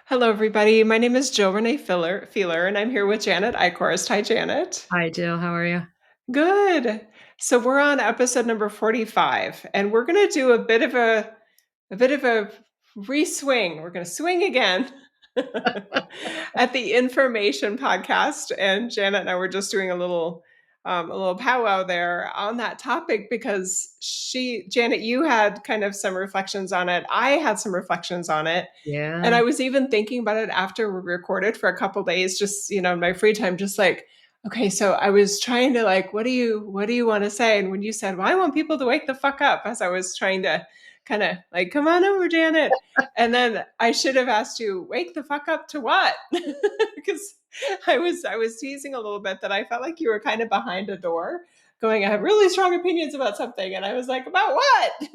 Hello, everybody. My name is Renee Feeler, and I'm here with Janet Eichhorst. Hi, Janet. Hi, Jill. How are you? Good. So we're on episode number 45, and we're going to do a bit of a re-swing. We're going to swing again at the information podcast. And Janet and I were just doing a little powwow there on that topic because Janet, you had kind of some reflections on it. I had some reflections on it. And Yeah. I was even thinking about it after we recorded for a couple days, just, in my free time, just like, okay, so I was trying to like, what do you want to say? And when you said, well, I want people to wake the fuck up, as I was trying to kind of like, come on over, Janet. And then I should have asked you, wake the fuck up to what? Because I was teasing a little bit that I felt like you were kind of behind a door going, I have really strong opinions about something. And I was like, about what?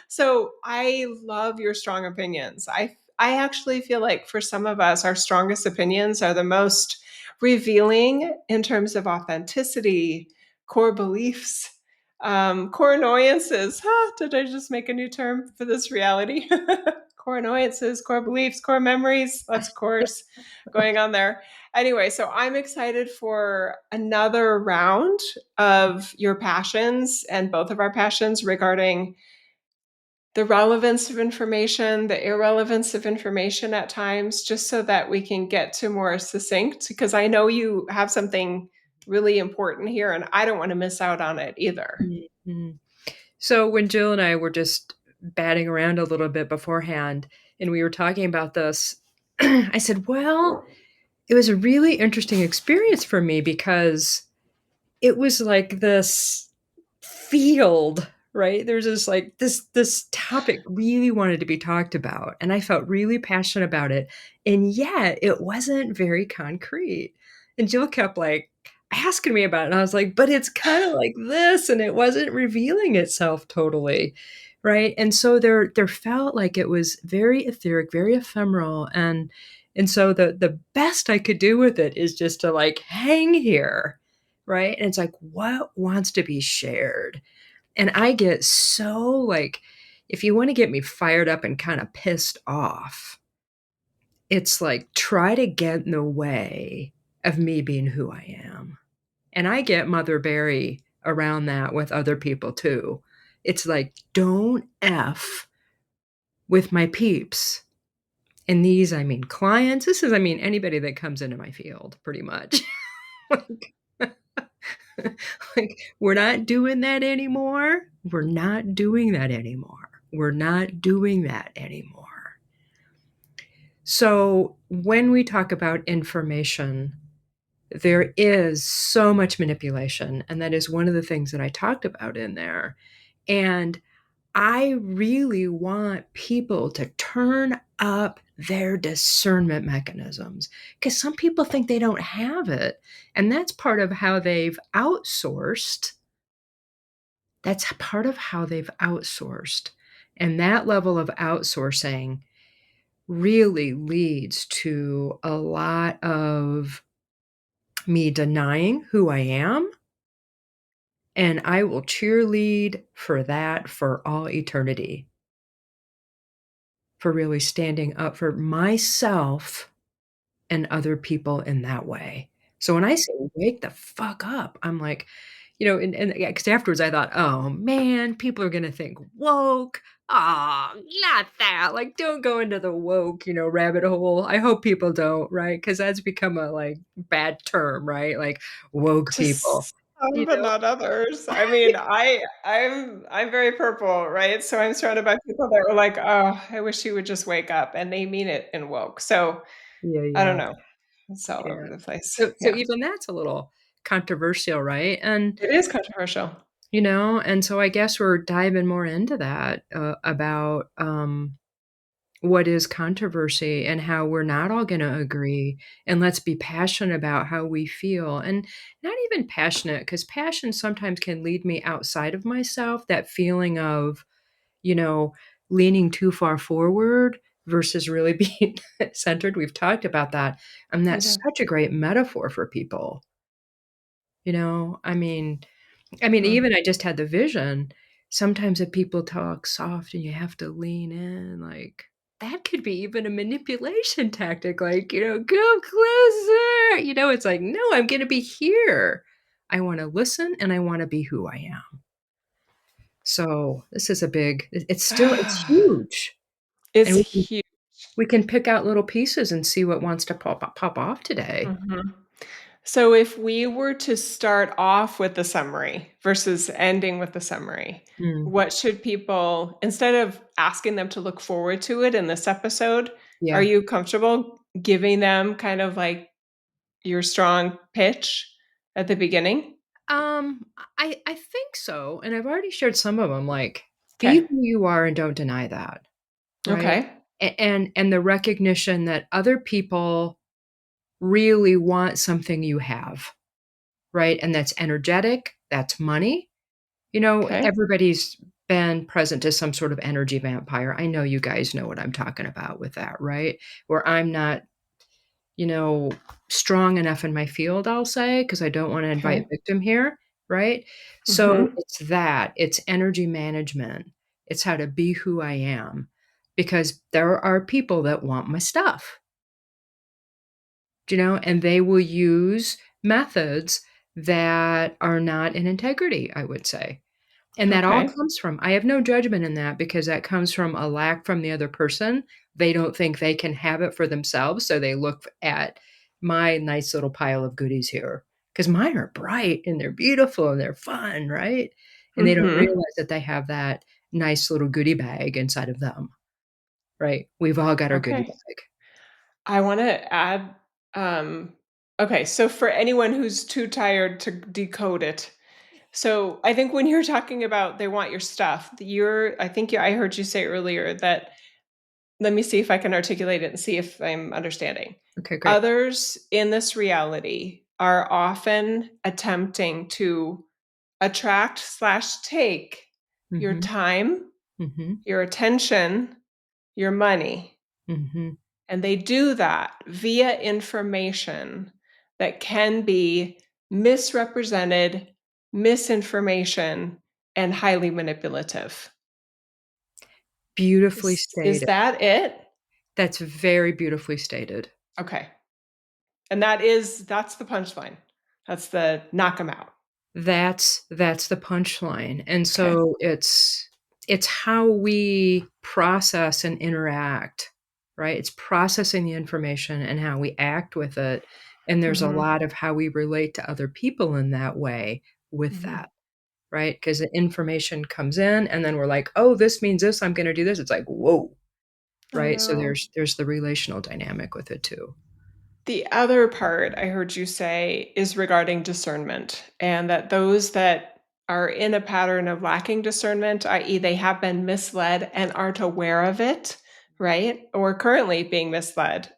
So I love your strong opinions. I actually feel like for some of us, our strongest opinions are the most revealing in terms of authenticity, core beliefs, core annoyances. Huh, did I just make a new term for this reality? Core annoyances, core beliefs, core memories. Lots of cores going on there. Anyway, so I'm excited for another round of your passions and both of our passions regarding the relevance of information, the irrelevance of information at times, just so that we can get to more succinct. Because I know you have something really important here, and I don't want to miss out on it either. Mhm. So when Jill and I were just batting around a little bit beforehand and we were talking about this, I said, well, it was a really interesting experience for me because it was like this field, right? There's this like this topic really wanted to be talked about, and I felt really passionate about it, and yet it wasn't very concrete. And Jill kept like asking me about it, and I was like, but it's kind of like this, and it wasn't revealing itself totally, right? And so there felt like it was very etheric, very ephemeral, and so the best I could do with it is just to like hang here, right? And it's like, what wants to be shared? And I get so like, if you want to get me fired up and kind of pissed off, it's like, try to get in the way of me being who I am. And I get Mother Berry around that with other people too. It's like, don't F with my peeps. And these, I mean, clients. This is, I mean, anybody that comes into my field, pretty much. Like, like, we're not doing that anymore. We're not doing that anymore. We're not doing that anymore. So, when we talk about information, there is so much manipulation. And that is one of the things that I talked about in there. And I really want people to turn up their discernment mechanisms because some people think they don't have it. And that's part of how they've outsourced. That's part of how they've outsourced. And that level of outsourcing really leads to a lot of me denying who I am. And I will cheerlead for that for all eternity, for really standing up for myself and other people in that way. So when I say wake the fuck up, I'm like, and yeah, 'cause afterwards I thought, "Oh, man, people are gonna think woke. Oh, not that. Like, don't go into the woke, rabbit hole." I hope people don't, right? Because that's become a, like, bad term, right? Like, woke people, Just some, you but know? not others. I mean, I'm very purple, right? So I'm surrounded by people that were like, "Oh, I wish you would just wake up," and they mean it in woke. So Yeah, I don't yeah, know. It's all yeah. over the place. So Yeah, even that's a little controversial, right? And it is controversial. and so I guess we're diving more into that, about, what is controversy and how we're not all gonna agree, and let's be passionate about how we feel, and not even passionate, because passion sometimes can lead me outside of myself, that feeling of, you know, leaning too far forward versus really being centered. We've talked about that, and We that's do. such a great metaphor for people, you know? I mean, Mm. even I just had the vision, sometimes if people talk soft and you have to lean in, like, that could be even a manipulation tactic, like, go closer. It's like, no, I'm going to be here. I want to listen and I want to be who I am. So this is it's huge. It's And huge. we can pick out little pieces and see what wants to pop off today. Mhm. So if we were to start off with the summary versus ending with the summary, Mm, what should people, instead of asking them to look forward to it in this episode, are yeah. you comfortable giving them kind of like your strong pitch at the beginning? I think so, and I've already shared some of them. Like, be Okay. who you are and don't deny that, right? Okay. And the recognition that other people really want something you have, right? And that's energetic, that's money. Okay. Everybody's been present as some sort of energy vampire. I know you guys know what I'm talking about with that, right? Where I'm not, you know, strong enough in my field, I'll say, because I don't want to invite Okay. victim here, right? So Mhm. it's energy management. It's how to be who I am because there are people that want my stuff, and they will use methods that are not in integrity, I would say. And that all Okay. comes from I have no judgment in that because that comes from a lack from the other person. They don't think they can have it for themselves, so they look at my nice little pile of goodies here because mine are bright and they're beautiful and they're fun, right? And they don't Mhm. realize that they have that nice little goodie bag inside of them, right? We've all got our goodie Okay. bag. I wanna add, um okay, so for anyone who's too tired to decode it, so I think when you're talking about they want your stuff, I think I heard you say earlier that, let me see if I can articulate it and see if I'm understanding. Okay, great. Others in this reality are often attempting to attract/take your Mhm. time, Mhm. your attention, your money. Mhm. And they do that via information that can be misrepresented, misinformation, and highly manipulative. Beautifully Is stated. that it? That's very beautifully stated. Okay. And that's the punchline. That's the knock 'em out. That's the punchline, and Okay. so it's how we process and interact, right? It's processing the information and how we act with it, and there's a Mhm. lot of how we relate to other people in that way with Mhm. that, right? Because the information comes in, and then we're like, "Oh, this means this, I'm gonna do this." It's like, "Whoa," I right? So know. there's the relational dynamic with it too. The other part I heard you say is regarding discernment, and that those that are in a pattern of lacking discernment, i.e., they have been misled and aren't aware of it, right? Or currently being misled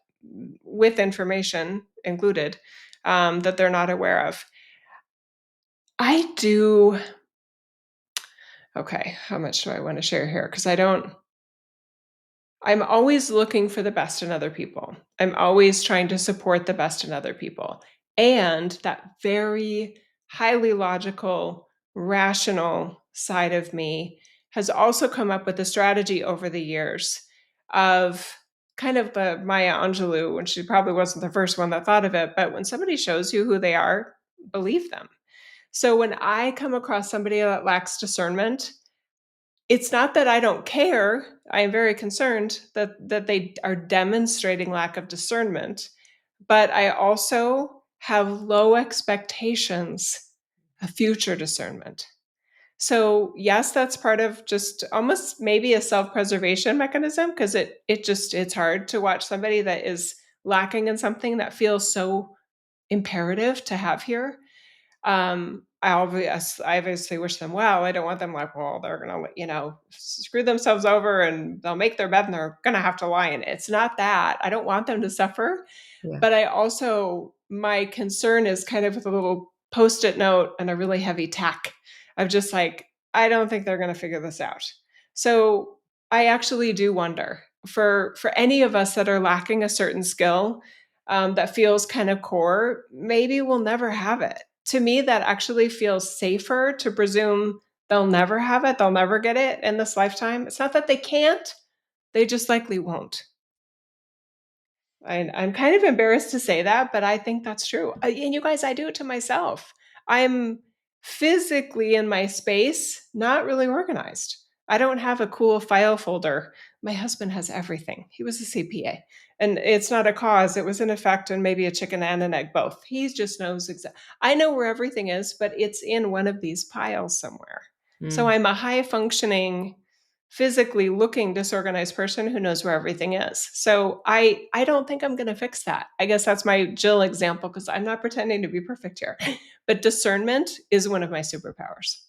with information included, that they're not aware of. I do. Okay, how much do I want to share here? Because I don't. I'm always looking for the best in other people. I'm always trying to support the best in other people. And that very highly logical, rational side of me has also come up with a strategy over the years of kind of the Maya Angelou, and she probably wasn't the first one that thought of it, but when somebody shows you who they are, believe them. So when I come across somebody that lacks discernment, it's not that I don't care. I am very concerned that they are demonstrating lack of discernment, but I also have low expectations of future discernment. So, yes, that's part of just almost maybe a self-preservation mechanism because it's hard to watch somebody that is lacking in something that feels so imperative to have here. I obviously wish them well. I don't want them like, well, they're gonna, screw themselves over and they'll make their bed and they're gonna have to lie in it. It's not that. I don't want them to suffer. Yeah. But my concern is kind of with a little post-it note and a really heavy tack of just like, I don't think they're gonna figure this out. So I actually do wonder for any of us that are lacking a certain skill, that feels kind of core, maybe we'll never have it. To me, that actually feels safer to presume they'll never have it, they'll never get it in this lifetime. It's not that they can't, They just likely won't. I'm kind of embarrassed to say that, but I think that's true. And you guys, I do it to myself. I'm physically in my space, not really organized. I don't have a cool file folder. My husband has everything. He was a CPA. And it's not a cause, it was an effect, and maybe a chicken and an egg both. He just knows exactly. I know where everything is, but it's in one of these piles somewhere. So Mm. I'm a high functioning, physically looking disorganized person who knows where everything is. So I don't think I'm going to fix that. I guess that's my Jill example, because I'm not pretending to be perfect here. But discernment is one of my superpowers.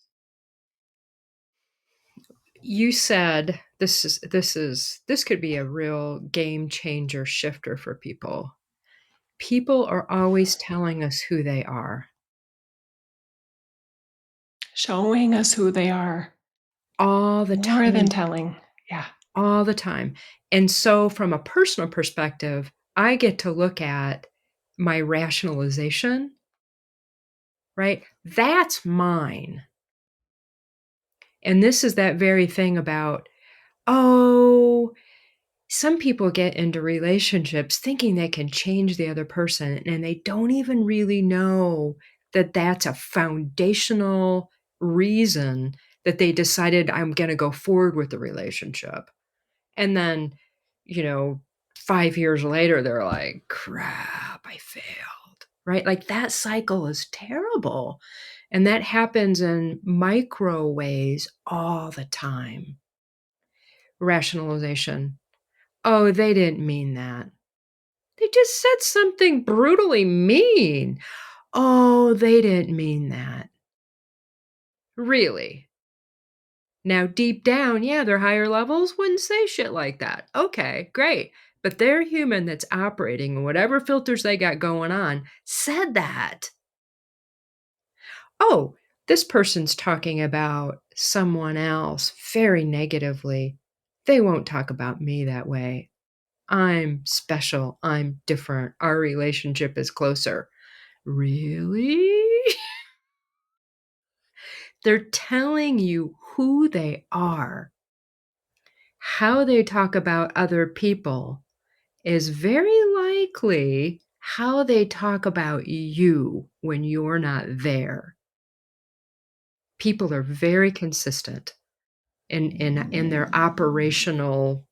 You said this could be a real game changer shifter for people. People are always telling us who they are Showing us who they are all the more than time, telling. Yeah. all the time. And so from a personal perspective, I get to look at my rationalization, right? That's mine. And this is that very thing about, oh, some people get into relationships thinking they can change the other person, and they don't even really know that that's a foundational reason that they decided I'm going to go forward with the relationship. And then, you know, 5 years later, they're like, crap, I failed, right? Like that cycle is terrible. And that happens in micro ways all the time. Rationalization. Oh, they didn't mean that. They just said something brutally mean. Oh, they didn't mean that. Really? Now, deep down, yeah, their higher levels wouldn't say shit like that. Okay, great. But their human that's operating, whatever filters they got going on, said that. Oh, this person's talking about someone else very negatively. They won't talk about me that way. I'm special. I'm different. Our relationship is closer. Really? They're telling you who they are. How they talk about other people is very likely how they talk about you when you're not there. People are very consistent in their operational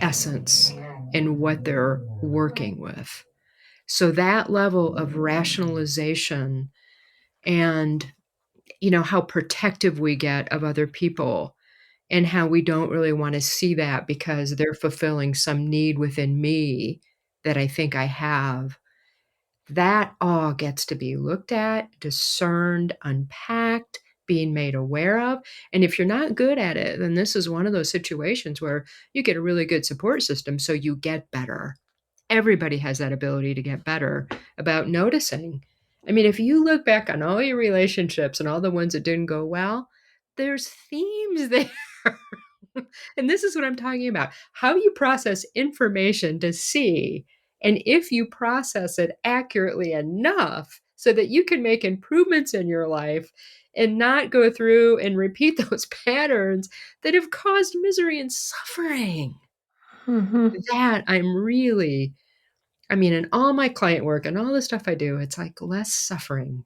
essence in what they're working with. So that level of rationalization and how protective we get of other people and how we don't really want to see that because they're fulfilling some need within me that I think I have. That all gets to be looked at, discerned, unpacked, being made aware of. And if you're not good at it, then this is one of those situations where you get a really good support system so you get better. Everybody has that ability to get better about noticing. I mean, if you look back on all your relationships and all the ones that didn't go well, there's themes there. And this is what I'm talking about. How you process information to see, and if you process it accurately enough so that you can make improvements in your life and not go through and repeat those patterns that have caused misery and suffering. Mm-hmm. That I'm really, I mean, in all my client work and all the stuff I do, it's like less suffering,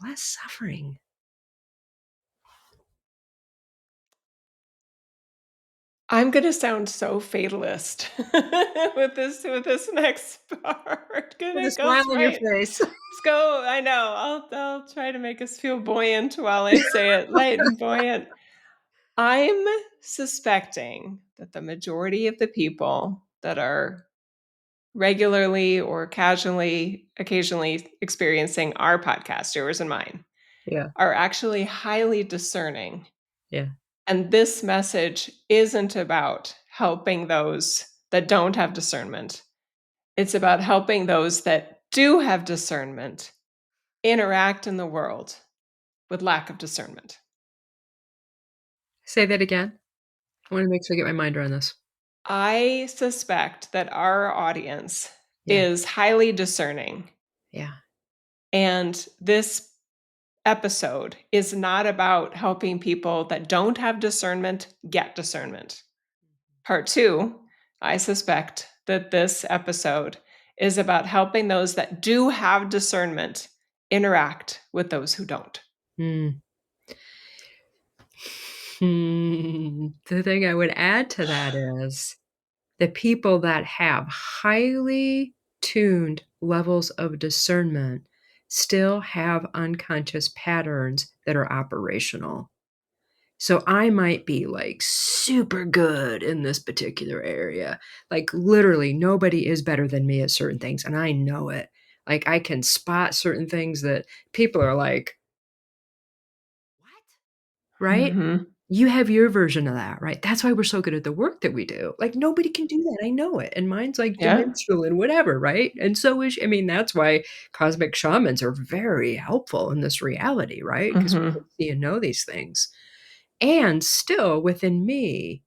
less suffering. I'm gonna sound so fatalist with this next part. With Gonna a go smile on your right. face. Let's go. I know. I'll try to make us feel buoyant while I say it, light and buoyant. I'm suspecting that the majority of the people that are regularly or casually, occasionally experiencing our podcast, yours and mine, Yeah, are actually highly discerning. yeah. And this message isn't about helping those that don't have discernment. It's about helping those that do have discernment interact in the world with lack of discernment. Say that again. I wanna make sure I get my mind around this. I suspect that our audience Yeah, is highly discerning. yeah. And this episode is not about helping people that don't have discernment get discernment. Part two, I suspect that this episode is about helping those that do have discernment interact with those who don't. Hmm. The thing I would add to that is the people that have highly tuned levels of discernment still have unconscious patterns that are operational. So I might be like super good in this particular area. Like literally nobody is better than me at certain things and I know it. Like I can spot certain things that people are like, "What?" Right? Mm-hmm. You have your version of that, right? That's why we're so good at the work that we do. Like nobody can do that. I know it. And mine's like Yeah. dimensional and whatever, right? And so is I mean, that's why cosmic shamans are very helpful in this reality, right? Because we Mm-hmm. can see and know these things. And still within me,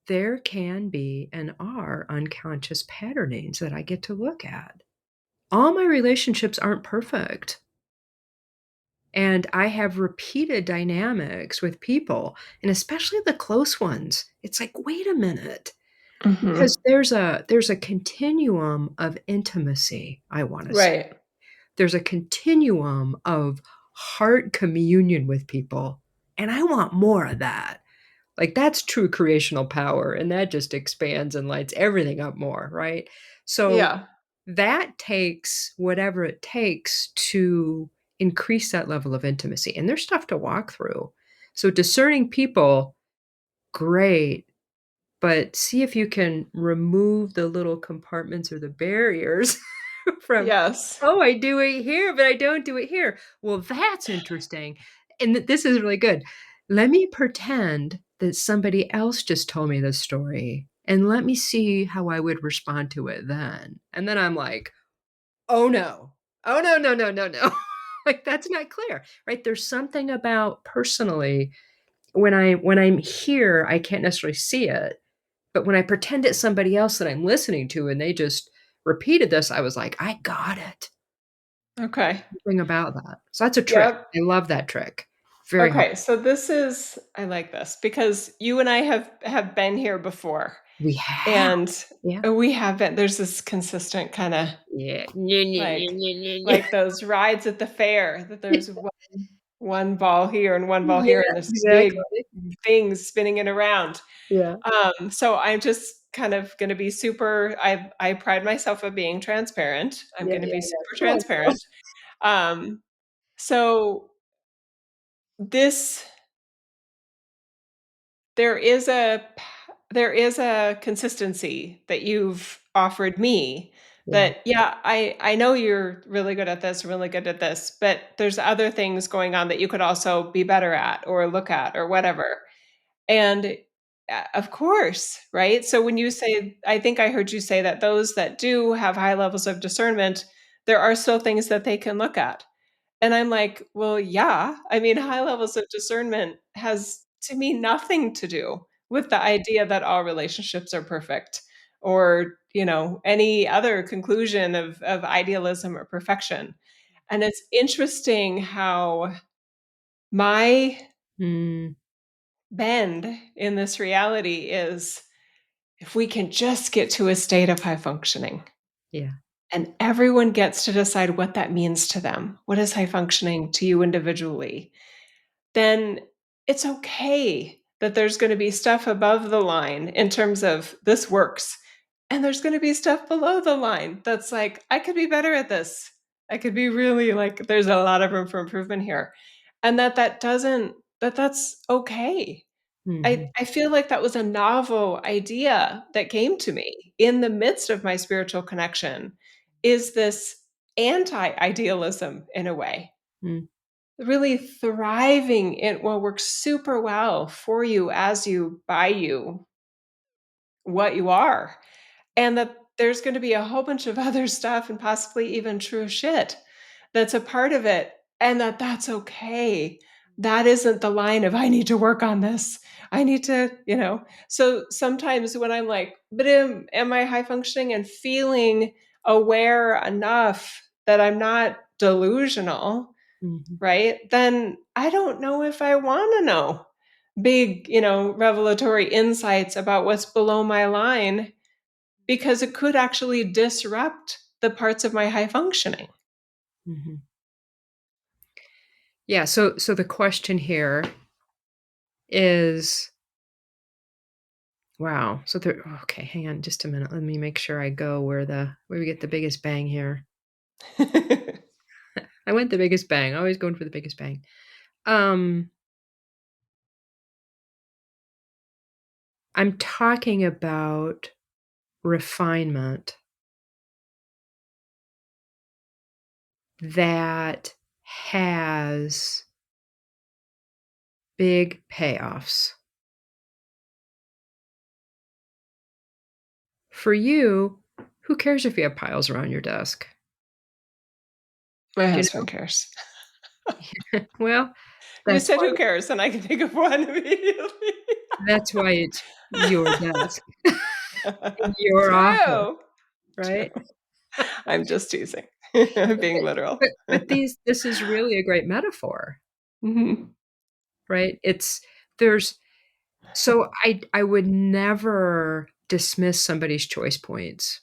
there can be and are unconscious patternings that I get to look at. All my relationships aren't perfect. And I have repeated dynamics with people, and especially the close ones. It's like, wait a minute, because Mm-hmm. there's a continuum of intimacy, I want to say. Right. There's a continuum of heart communion with people, and I want more of that. Like that's true creational power, and that just expands and lights everything up more, right? So Yeah. that takes whatever it takes to increase that level of intimacy, and there's stuff to walk through. So discerning people, great, but see if you can remove the little compartments or the barriers from, Yes. "Oh, I do it here, but I don't do it here." Well, that's interesting, and this is really good. Let me pretend that somebody else just told me this story, and let me see how I would respond to it then. And then I'm like, "Oh, no. Oh, no, no, no, no, no." Like, that's not clear, right? There's something about personally when I'm here, I can't necessarily see it, but when I pretend it's somebody else that I'm listening to and they just repeated this, I was like, "I got it." Okay. Something about that. So that's a trick. Yep. I love that trick. Very Okay. helpful. So this is I like this because you and I have been here before. We have. And Yeah. we have been there's this consistent kinda Yeah. Nye, nye, nye, like nye, nye, nye. like those rides at the fair that there's one ball here and one ball here, Yeah, and this big exactly. thing spinning it around. Yeah. So I'm just kind of gonna be super I pride myself of being transparent. I'm Yeah, gonna yeah, be yeah. super Come on, girl. transparent. Um, so this there is a there is a consistency that you've offered me Yeah. that, yeah, I know you're really good at this, really good at this, but there's other things going on that you could also be better at or look at or whatever. And, of course, right? So when you say I think I heard you say that those that do have high levels of discernment, there are still things that they can look at. And I'm like, "Well, yeah." I mean, high levels of discernment has, to me, nothing to do with the idea that all relationships are perfect or, any other conclusion of idealism or perfection. And it's interesting how my Mm, bend in this reality is if we can just get to a state of high functioning yeah. and everyone gets to decide what that means to them. What is high functioning to you individually? Then it's okay that there's gonna be stuff above the line in terms of this works, and there's gonna be stuff below the line that's like, "I could be better at this. I could be really like, there's a lot of room for improvement here." And that doesn't that's okay. Mhm. I feel like that was a novel idea that came to me in the midst of my spiritual connection, is this anti-idealism in a way. Mm, Really thriving in what works super well for you as you by you what you are, and that there's gonna be a whole bunch of other stuff and possibly even true shit that's a part of it, and that's okay. That isn't the line of, "I need to work on this. I need to," So, sometimes when I'm like, "But am I high functioning and feeling aware enough that I'm not delusional," mhm. right? Then I don't know if I wanna know big, revelatory insights about what's below my line because it could actually disrupt the parts of my high functioning. Mm-hmm. Yeah. So the question here is, wow. So there. Okay, hang on just a minute. Let me make sure I go where we get the biggest bang here. I went the biggest bang. Always going for the biggest bang. I'm talking about refinement that has big payoffs. For you, who cares if you have piles around your desk? My Do you husband cares. know? Well, You that's said why who cares, and I can think of one immediately. that's why it's your desk in your office, True. True. right? I'm just teasing. I'm But being literal. but this is really a great metaphor, Mhm. right? It's there's so I would never dismiss somebody's choice points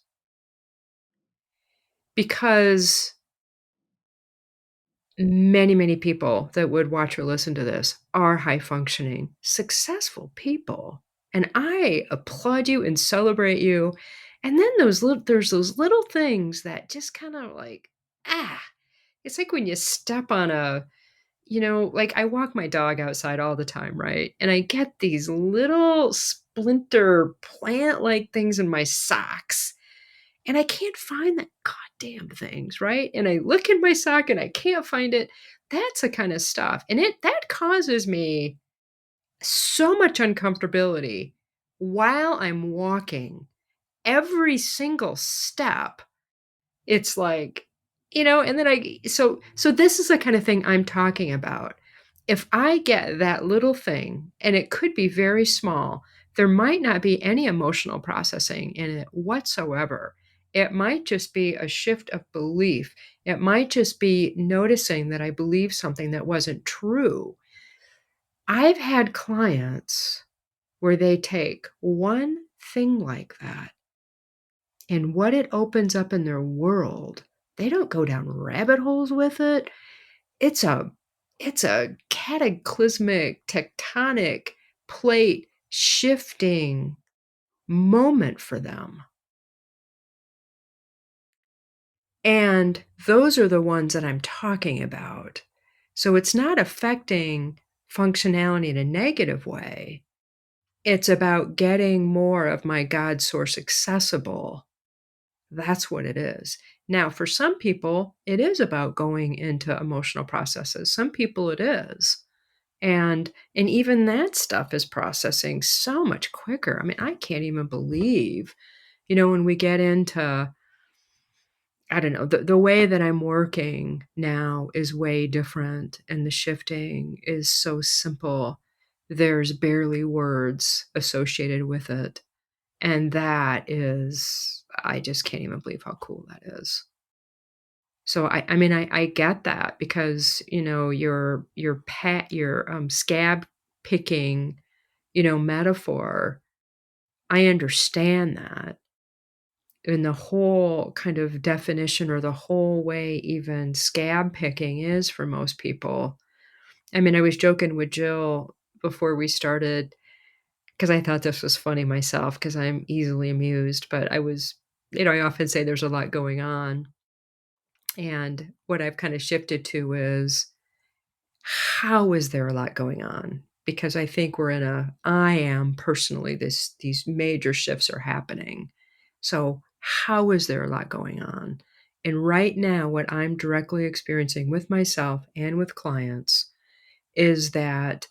because many people that would watch or listen to this are high functioning, successful people. And I applaud you and celebrate you. And then there's those little things that just kind of like, ah, it's like when you step on like I walk my dog outside all the time, right? And I get these little splinter plant like things in my socks and I can't find that goddamn things, right? And I look in my sock and I can't find it. That's the kind of stuff. And that causes me so much uncomfortability while I'm walking. Every single step it's like, and then so this is the kind of thing I'm talking about. If I get that little thing, and it could be very small, there might not be any emotional processing in it whatsoever. It might just be a shift of belief. It might just be noticing that I believe something that wasn't true. I've had clients where they take one thing like that and what it opens up in their world. They don't go down rabbit holes with it. It's a it's a cataclysmic tectonic plate shifting moment for them. And those are the ones that I'm talking about. So it's not affecting functionality in a negative way. It's about getting more of my God source accessible. That's what it is. Now, for some people, it is about going into emotional processes. Some people it is. And even that stuff is processing so much quicker. I mean, I can't even believe, when we get into I don't know, the way that I'm working now is way different and the shifting is so simple. There's barely words associated with it. And that is I just can't even believe how cool that is. So I mean I get that because your scab picking metaphor. I understand that, and the whole kind of definition or the whole way even scab picking is for most people. I mean, I was joking with Jill before we started because I thought this was funny myself because I'm easily amused, but I often say there's a lot going on. And what I've kind of shifted to is how is there a lot going on? Because I think I am personally, these major shifts are happening. So, how is there a lot going on? And right now, what I'm directly experiencing with myself and with clients is that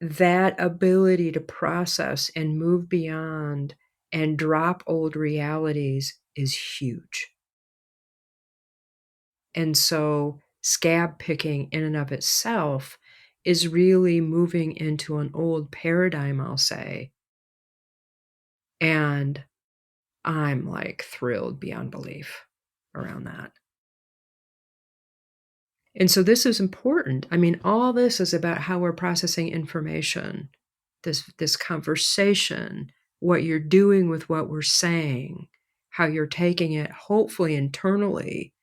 ability to process and move beyond and drop old realities is huge. And so scab picking in and of itself is really moving into an old paradigm, I'll say. And I'm like thrilled beyond belief around that. And so this is important. I mean, all this is about how we're processing information, this conversation, what you're doing with what we're saying, how you're taking it, hopefully internally,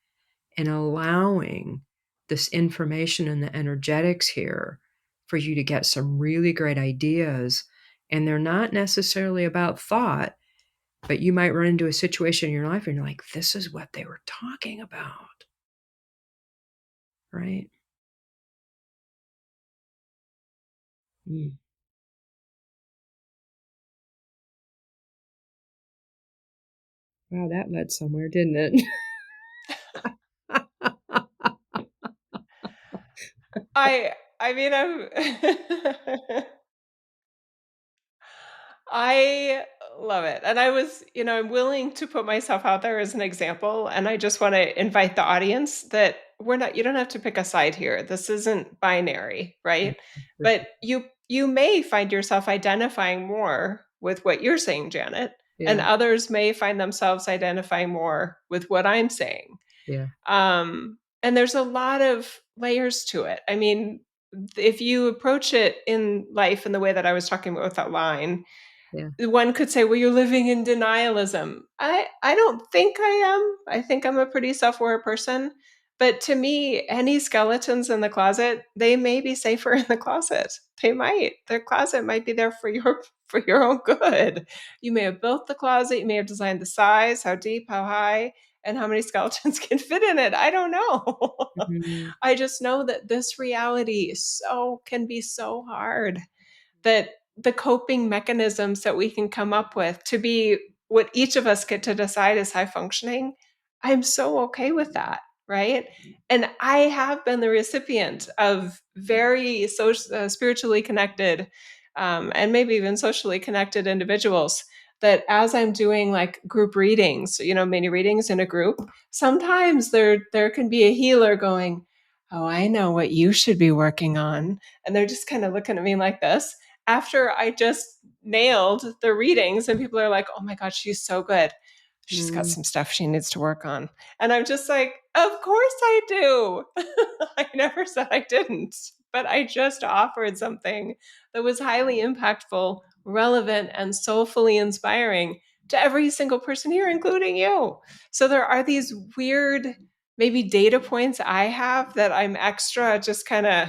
and allowing this information and the energetics here for you to get some really great ideas. And they're not necessarily about thought, but you might run into a situation in your life and you're like, this is what they were talking about, right? Mm. Wow, that led somewhere, didn't it? I mean, I'm I love it. And I was, I'm willing to put myself out there as an example. And I just want to invite the audience that you don't have to pick a side here. This isn't binary, right? For sure. But you may find yourself identifying more with what you're saying, Janet, and Yeah, others may find themselves identifying more with what I'm saying. yeah, And there's a lot of layers to it. I mean, if you approach it in life in the way that I was talking about with that line, yeah. one could say, well, you're living in denialism. I don't think I am. I think I'm a pretty self-aware person. But to me, any skeletons in the closet, they may be safer in the closet. They might. Their closet might be there for your own good. You may have built the closet, you may have designed the size, how deep, how high, and how many skeletons can fit in it. I don't know. Mhm. I just know that this reality can be so hard that the coping mechanisms that we can come up with to be what each of us get to decide is high functioning, I'm so okay with that, right? And I have been the recipient of very spiritually connected and maybe even socially connected individuals that as I'm doing like group readings, mini readings in a group, sometimes there can be a healer going, "Oh, I know what you should be working on." And they're just kind of looking at me like this after I just nailed the readings, and people are like, "Oh my god, she's so good. She's got Mm, some stuff she needs to work on." And I'm just like, "Of course I do." I never said I didn't, but I just offered something that was highly impactful, relevant, and soulfully inspiring to every single person here, including you. So there are these weird, maybe data points I have that I'm extra just kind of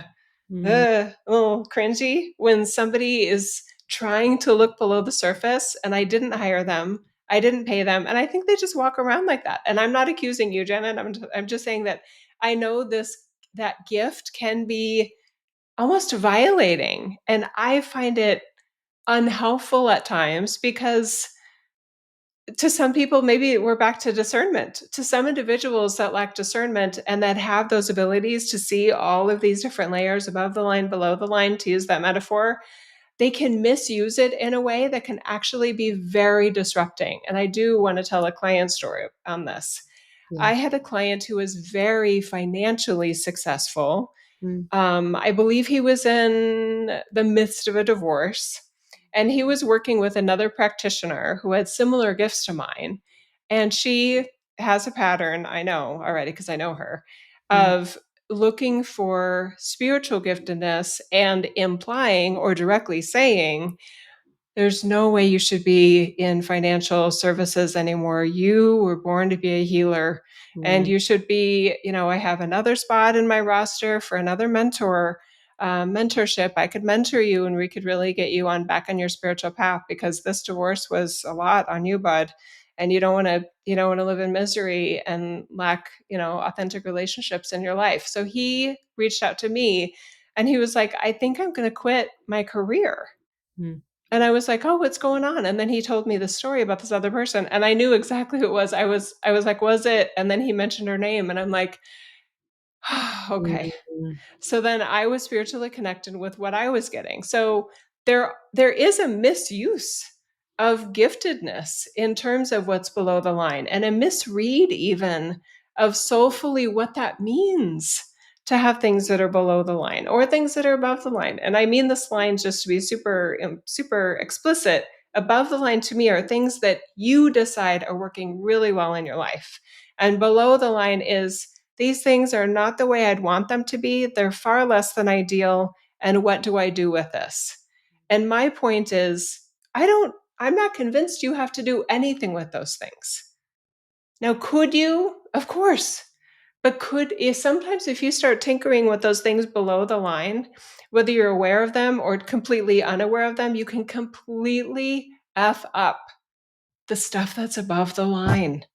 mm, a little cringy when somebody is trying to look below the surface and I didn't hire them. I didn't pay them. And I think they just walk around like that. And I'm not accusing you, Janet. I'm just saying that I know that gift can be almost violating. And I find it unhelpful at times because to some people, maybe we're back to discernment. To some individuals that lack discernment and that have those abilities to see all of these different layers above the line, below the line, to use that metaphor, they can misuse it in a way that can actually be very disrupting. And I do want to tell a client story on this. yeah, I had a client who was very financially successful. mm, I believe he was in the midst of a divorce, and he was working with another practitioner who had similar gifts to mine. And she has a pattern, I know already because I know her, mm, of looking for spiritual giftedness and implying or directly saying, there's no way you should be in financial services anymore. You were born to be a healer and mm, you should be, I have another spot in my roster for another mentorship. I could mentor you and we could really get you on back on your spiritual path because this divorce was a lot on you, bud. And you don't want to live in misery and lack, authentic relationships in your life. So he reached out to me and he was like, I think I'm going to quit my career. mm, And I was like, "Oh, what's going on?" And then he told me the story about this other person, and I knew exactly who it was. I was like, "Was it?" And then he mentioned her name, and I'm like, "Okay." mm, So then I was spiritually connected with what I was getting. So there is a misuse of giftedness in terms of what's below the line and a misread even of soulfully what that means to have things that are below the line or things that are above the line. And I mean this line just to be super explicit. Above the line to me are things that you decide are working really well in your life. And below the line is these things are not the way I'd want them to be. They're far less than ideal. And what do I do with this? And my point is, I'm not convinced you have to do anything with those things. Now, could you? Of course. But sometimes if you start tinkering with those things below the line, whether you're aware of them or completely unaware of them, you can completely F up the stuff that's above the line.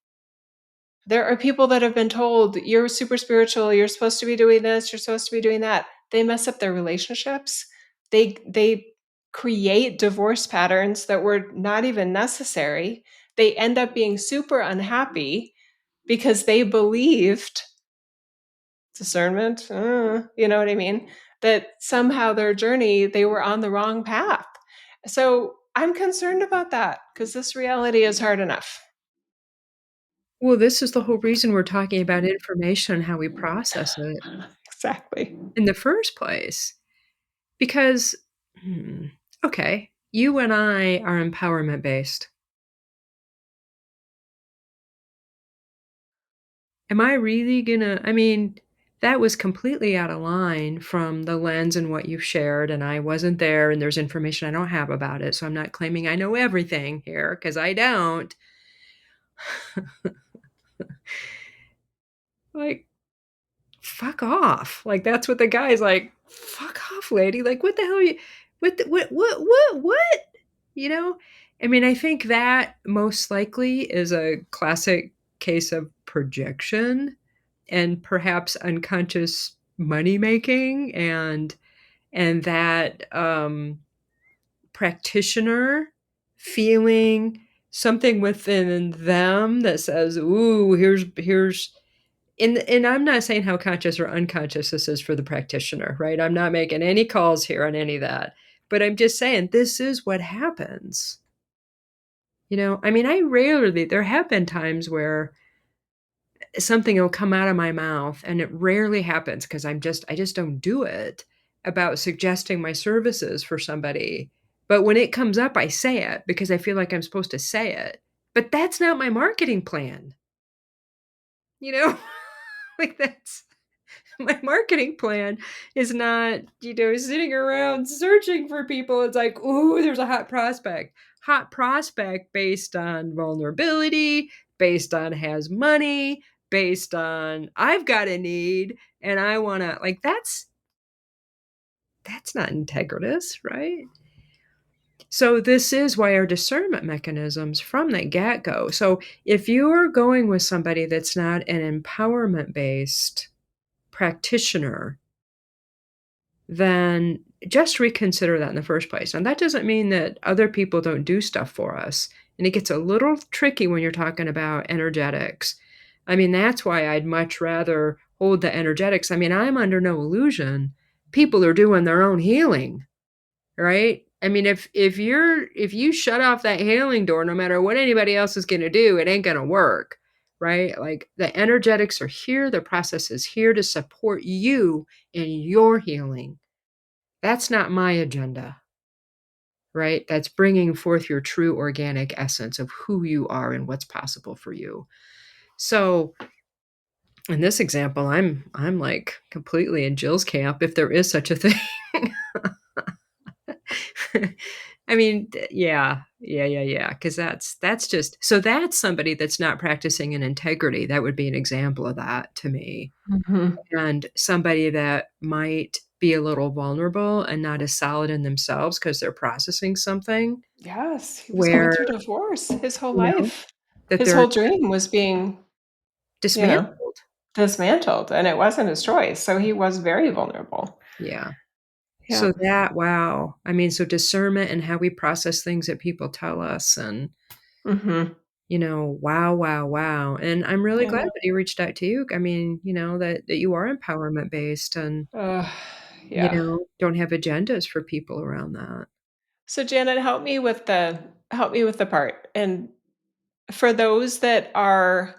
There are people that have been told, you're super spiritual, you're supposed to be doing this, you're supposed to be doing that. They mess up their relationships. They create divorce patterns that were not even necessary. They end up being super unhappy because they believed discernment, you know what I mean? That somehow their journey, they were on the wrong path. So I'm concerned about that because this reality is hard enough. Well, this is the whole reason we're talking about information and how we process it Exactly. in the first place. Because, hmm, okay, you and I are empowerment based. Am I really gonna I mean, that was completely out of line from the lens and what you've shared, and I wasn't there, and there's information I don't have about it, so I'm not claiming I know everything here because I don't. Like, fuck off. Like, that's what the guy's like, "Fuck off, lady." Like, what the hell are you what the what? You know? I mean, I think that most likely is a classic case of projection and perhaps unconscious money making and that practitioner feeling something within them that says, "Ooh, here's." And I'm not saying how conscious or unconscious this is for the practitioner, right? I'm not making any calls here on any of that, but I'm just saying this is what happens. I mean, there have been times where something will come out of my mouth, and it rarely happens because I just don't do it, about suggesting my services for somebody. But when it comes up, I say it because I feel like I'm supposed to say it. But that's not my marketing plan, you know? Like, that's my marketing plan is not, sitting around searching for people. It's like, "Ooh, there's a hot prospect." Hot prospect based on vulnerability, based on has money, based on I've got a need and I wanna like, that's not integritous, right? So this is why our discernment mechanisms from the get-go. So if you're going with somebody that's not an empowerment-based practitioner, then just reconsider that in the first place. And that doesn't mean that other people don't do stuff for us. And it gets a little tricky when you're talking about energetics. I mean, that's why I'd much rather hold the energetics. I mean, I'm under no illusion. People are doing their own healing, right? I mean, if you shut off that healing door, no matter what anybody else is going to do, it ain't going to work, right? Like, the energetics are here, the process is here to support you in your healing. That's not my agenda, right? That's bringing forth your true organic essence of who you are and what's possible for you. So, in this example, I'm like completely in Jill's camp if there is such a thing. I mean, yeah, because that's just so that's somebody that's not practicing in integrity. That would be an example of that to me. Mhm. And somebody that might be a little vulnerable and not as solid in themselves because 'cause they're processing something Yes, he was going where, through divorce his whole you know, life. that His they're whole dream was being, you know, dismantled. dismantled, and it wasn't his choice, so he was very vulnerable. Yeah. Yeah. So that wow. I mean, so discernment and how we process things that people tell us and, Mhm. wow, wow, wow. And I'm really I glad know. that he reached out to you. I mean, that you are empowerment based and, Ugh, yeah. don't have agendas for people around that. So Janet, help me with the part. And for those that are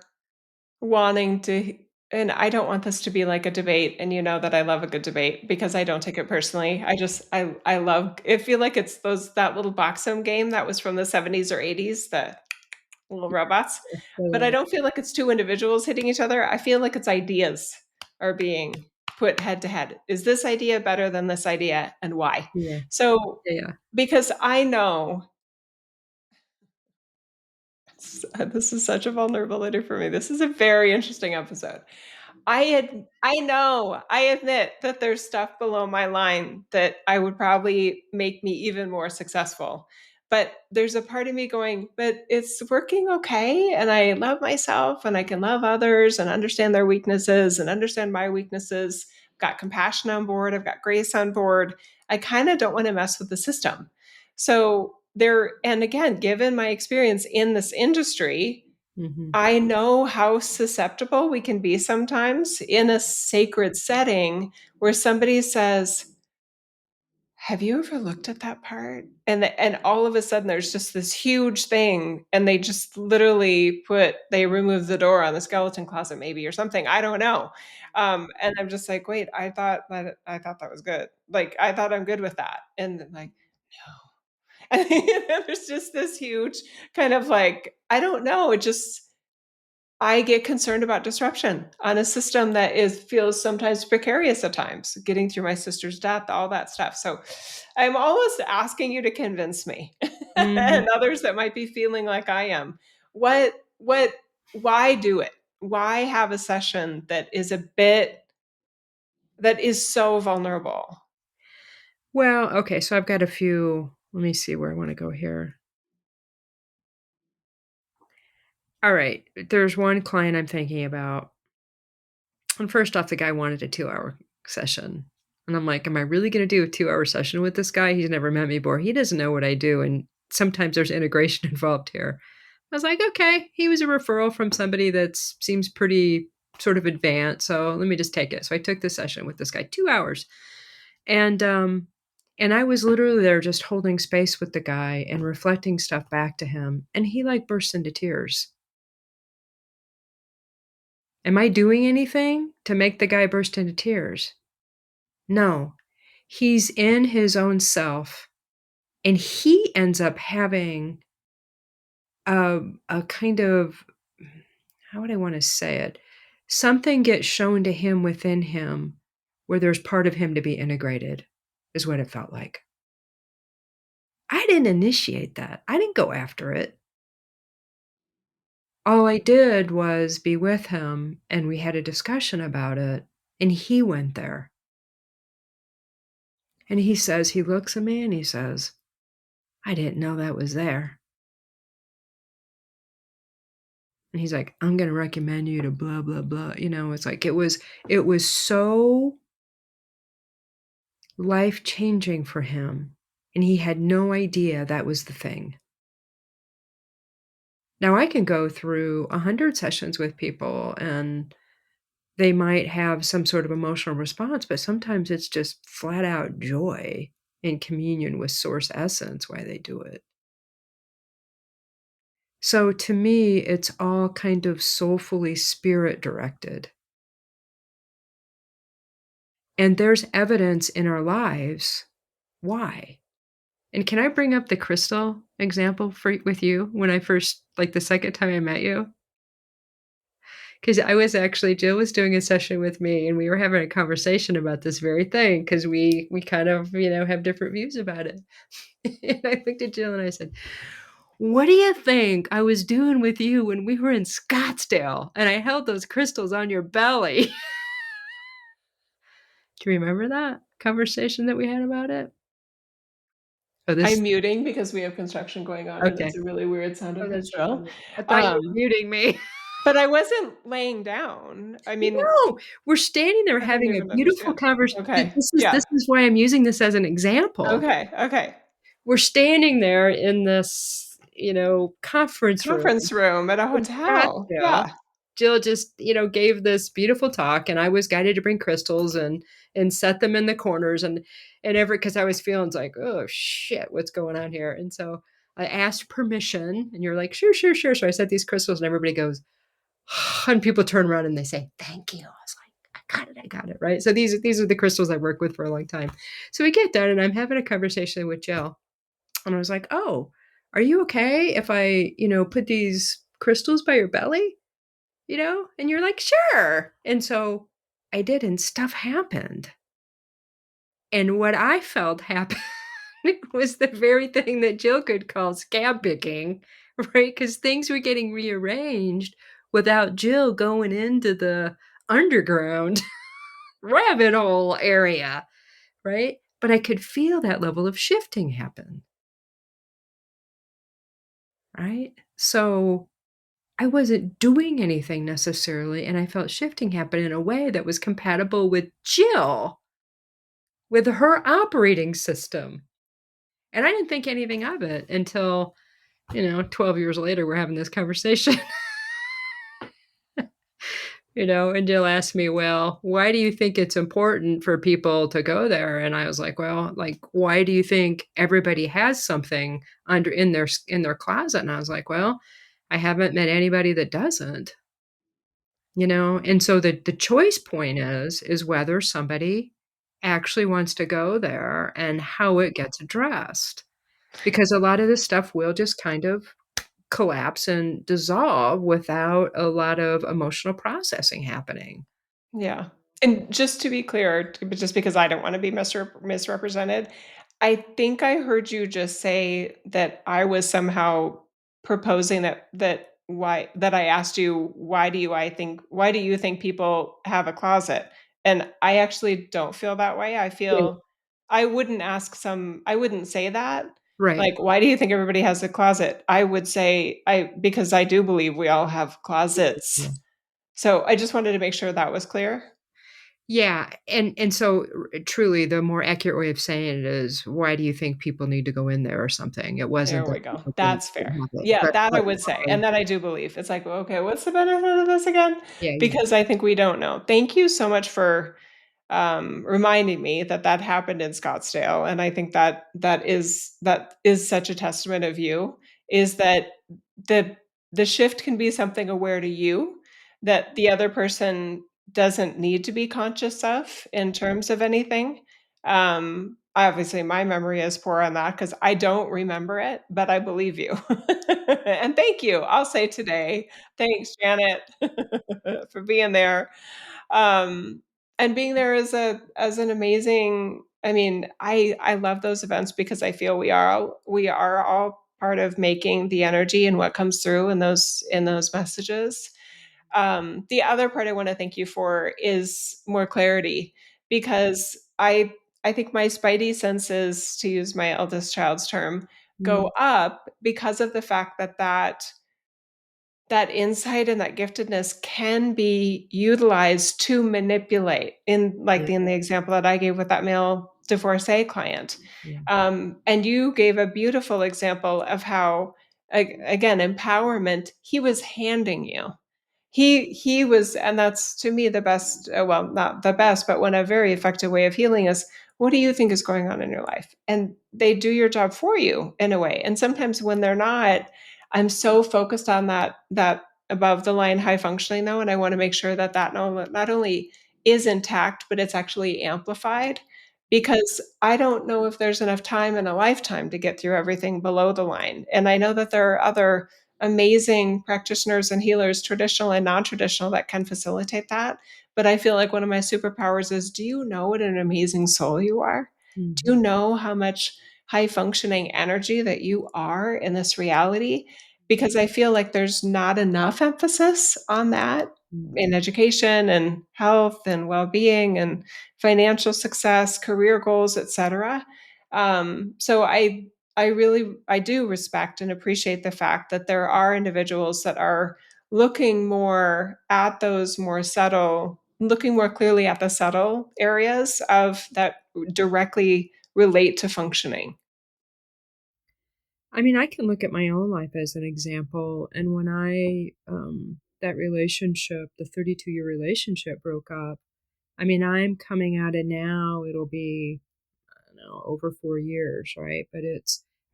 wanting to, and I don't want this to be like a debate, and you know that I love a good debate because I don't take it personally. I love I feel like it's that little boxing game that was from the 70s or 80s, the little robots. But I Totally. don't feel like it's two individuals hitting each other. I feel like it's ideas are being put head to head. Is this idea better than this idea, and why? Yeah. So, Yeah. because I know this is such a vulnerability for me. This is a very interesting episode. I admit that there's stuff below my line that I would probably make me even more successful. But there's a part of me going, but it's working okay. And I love myself and I can love others and understand their weaknesses and understand my weaknesses. I've got compassion on board. I've got grace on board. I kind of don't want to mess with the system. So there, and again, given my experience in this industry, Hmm. I know how susceptible we can be sometimes in a sacred setting where somebody says, "Have you ever looked at that part?" And all of a sudden there's just this huge thing and they just literally they remove the door on the skeleton closet maybe or something. I don't know. And I'm just like, "Wait, I thought that was good. Like I thought I'm good with that." And then like, "No." And there's just this huge kind of like, I don't know, it just I get concerned about disruption on a system that feels sometimes precarious at times, getting through my sister's death, all that stuff. So I'm almost asking you to convince me Hmm. and others that might be feeling like I am. What why do it? Why have a session that is so vulnerable? Well, okay, so I've got a few. Let me see where I want to go here. All right, there's one client I'm thinking about. And first off, the guy wanted a 2-hour session. And I'm like, am I really going to do a 2-hour session with this guy? He's never met me before. He doesn't know what I do. And sometimes there's integration involved here. I was like, okay, he was a referral from somebody that seems pretty sort of advanced. So let me just take it. So I took the session with this guy, 2 hours. And, um, and I was literally there just holding space with the guy and reflecting stuff back to him. And he like burst into tears. Am I doing anything to make the guy burst into tears? No. He's in his own self, and he ends up having a kind of, how would I wanna say it? Something gets shown to him within him where there's part of him to be integrated, is what it felt like. I didn't initiate that. I didn't go after it. All I did was be with him, and we had a discussion about it, and he went there. And he looks at me and he says, "I didn't know that was there." And he's like, "I'm gonna recommend you to blah, blah, blah." It's like it was so life-changing for him, and he had no idea that was the thing. Now I can go through 100 sessions with people, and they might have some sort of emotional response, but sometimes it's just flat out joy in communion with source essence why they do it. So to me, it's all kind of soulfully spirit directed. And there's evidence in our lives why. And can I bring up the crystal example with you when I first, like the second time I met you? Because I was actually, Jill was doing a session with me and we were having a conversation about this very thing because we kind of, have different views about it. And I looked at Jill and I said, "What do you think I was doing with you when we were in Scottsdale and I held those crystals on your belly?" Do you remember that conversation that we had about it? Oh, I'm this muting because we have construction going on and okay. it's a really weird sound Oh, effect that's drill. funny. I thought you were Um, muting me. but I wasn't laying down. I mean, No, we're standing there I don't having a even beautiful understand. conversation. Okay. This Yeah. is why I'm using this as an example. Okay. Okay. We're standing there in this, conference room Conference room at a in hotel. Scottsdale. Yeah. Jill just, gave this beautiful talk, and I was guided to bring crystals and set them in the corners and every because I was feeling like, oh shit, what's going on here? And so I asked permission, and you're like, sure, sure, sure. So I set these crystals, and everybody goes, and people turn around and they say, "Thank you." I was like, I got it, right? So these are the crystals I work with for a long time. So we get done, and I'm having a conversation with Jill, and I was like, "Oh." are you okay if I, put these crystals by your belly? And you're like, sure. And so I did, and stuff happened. And what I felt happen was the very thing that Jill could call scab-picking, right? Because things were getting rearranged without Jill going into the underground rabbit hole area, right? But I could feel that level of shifting happen, right? So I wasn't doing anything necessarily, and I felt shifting happen in a way that was compatible with Jill, with her operating system. And I didn't think anything of it until, 12 years later, we're having this conversation. And Jill asked me, "Well, why do you think it's important for people to go there?" And I was like, "Well, like, why do you think everybody has something under in their closet?" And I was like, "Well, I haven't met anybody that doesn't." And so the choice point is whether somebody actually wants to go there and how it gets addressed. Because a lot of this stuff will just kind of collapse and dissolve without a lot of emotional processing happening. Yeah. And just to be clear, just because I don't want to be misrepresented, I think I heard you just say that I was somehow proposing that I asked you why do you think people have a closet? And I actually don't feel that way. I Yeah. feel I wouldn't say that. Right. Like, why do you think everybody has a closet? I would say I because I do believe we all have closets. Yeah. So I just wanted to make sure that was clear. Yeah, and so truly the more accurate way of saying it is, why do you think people need to go in there or something? It wasn't There that we go. people didn't That's fair. have it, Yeah, but that I but would say, why. and that I do believe. It's like, well, okay, what's the benefit of this again? Yeah, yeah. Because I think we don't know. Thank you so much for reminding me that that happened in Scottsdale, and I think that is such a testament of you. Is that the the shift can be something aware to you that the other person doesn't need to be conscious of in terms of anything. Obviously, my memory is poor on that because I don't remember it, but I believe you. And thank you. I'll say today, thanks, Janet, for being there. Um, and being there as an amazing I mean, I love those events because I feel we are all part of making the energy and what comes through in those messages. The other part I want to thank you for is more clarity because I think my spidey senses, to use my eldest child's term, go Mm, up because of the fact that insight and that giftedness can be utilized to manipulate yeah, in the example that I gave with that male divorcee client. yeah. And you gave a beautiful example of how, again, empowerment, he was handing you. He was, and that's to me the best, well, not the best, but one a very effective way of healing is what do you think is going on in your life? And they do your job for you in a way. And sometimes when they're not, I'm so focused on that above the line high functioning though, and I want to make sure that not only is intact, but it's actually amplified because I don't know if there's enough time in a lifetime to get through everything below the line. And I know that there are other amazing practitioners and healers, traditional and non-traditional, that can facilitate that. But I feel like one of my superpowers is, do you know what an amazing soul you are? Do Mhm, you know how much high functioning energy that you are in this reality? Because I feel like there's not enough emphasis on that mm. in education and health and well-being and financial success, career goals, etc. So I do respect and appreciate the fact that there are individuals that are looking more at those more subtle, looking more clearly at the subtle areas of that directly relate to functioning. I mean, I can look at my own life as an example, and when that relationship, the 32-year relationship broke up, I mean, I'm coming at it now, it'll be, I don't know, over 4 years, right? But